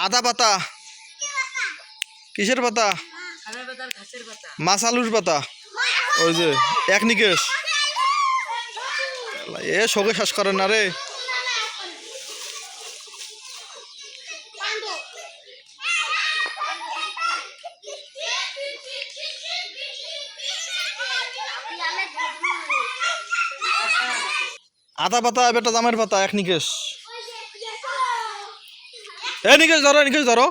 আদা পাতা কিসের পাতা? মাছ আলুর পাতা। ওই যে এক নিকেশ এ শোকে শ্বাস করেন না রে। আদা পাতা বেটা জামের পাতা এক নিকেশ। এ নিকেশ ধরো নিকেশ ধরো।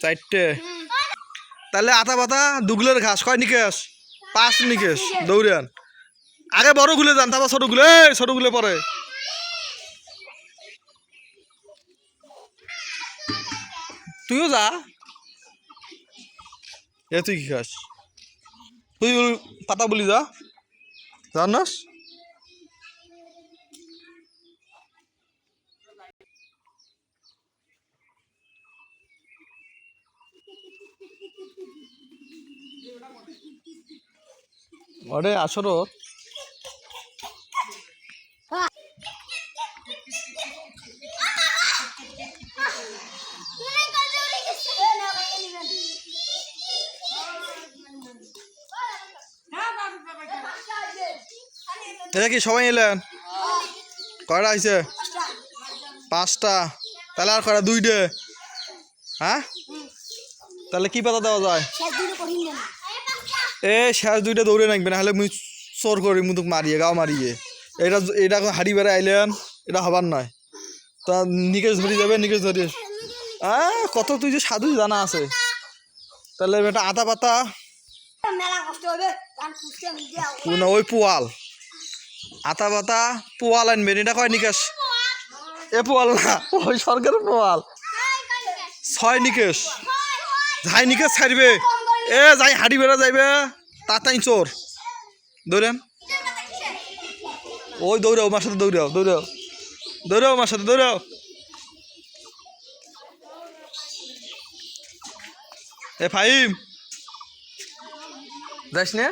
চারটে তাহলে আতা পাতা দুগুলের ঘাস কয় নিকেশ? 5 নিকেশ। দৌড়ান আগে বড় গুলে যান তারপর ছোট গুলে পরে। তুইও যা। এ তুই কি খাস? তুই পাতা বলি যা জানাস। ওরে আসরো এটা কি সবাই এলেন? কয়টা হয়েছে? 5টা। তাহলে আর কয়টা? 2টে। হ্যাঁ তাহলে কি পাতা দেওয়া যায়? এ শেষ 2টা দৌড়ে নাকবে না হলে মুই চোর করি মুতুক মারিয়ে গাও মারিয়ে। এটা হাড়ি বেড়ে আইলেন এটা হবার নয়। তা নিকেশ ধরি যাবে নিকেশ ধরিস। কত তুই যে সাধু জানা আছে। তাহলে এটা আদা পাতা ওই পোয়াল আতা পাতা পোয়াল আনবেন। এটা কয় নিকেশ? এ পোয়াল না ওই সরকারের পোয়াল 6 নিকেশ। যাই নিকেশ ছাড়বে এ যাই হাড়ি বেড়া যাইবে তাই চোর দৌড়েন। ওই দৌড়াও মার সাথে দৌড়াও মার সাথে দৌড়াও। এ ফাহিম যাস না।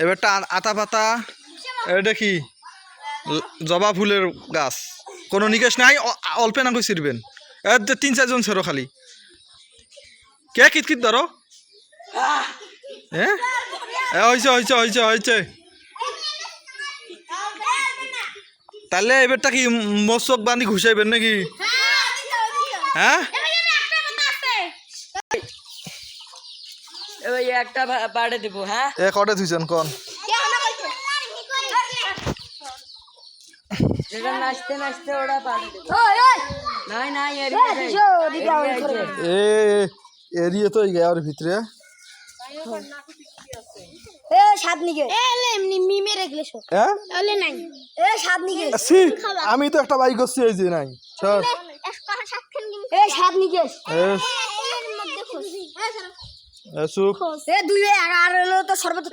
এবারটা আতা পাতা এটা কি? জবা ফুলের গাছ। কোনো নিকেশ নাই অল্পে না কই ছিড়বেন। 3-4 জন ছেড়ো খালি। কে কিত ধরো। হ্যাঁ হয়েছে। তাহলে এবারটা কি মশক বান্ধি ঘুষাইবেন নাকি? হ্যাঁ একটা পাড়ে দিব। হ্যাঁ এ কটে থুইছেন কোন? নাচতে নাচতে ওরা পাড়ে দিব। নাই এরিয়ে তো গেয়ার ভিতরে। আমি তো একটা বাইক করছি এই যে নাই সর্বত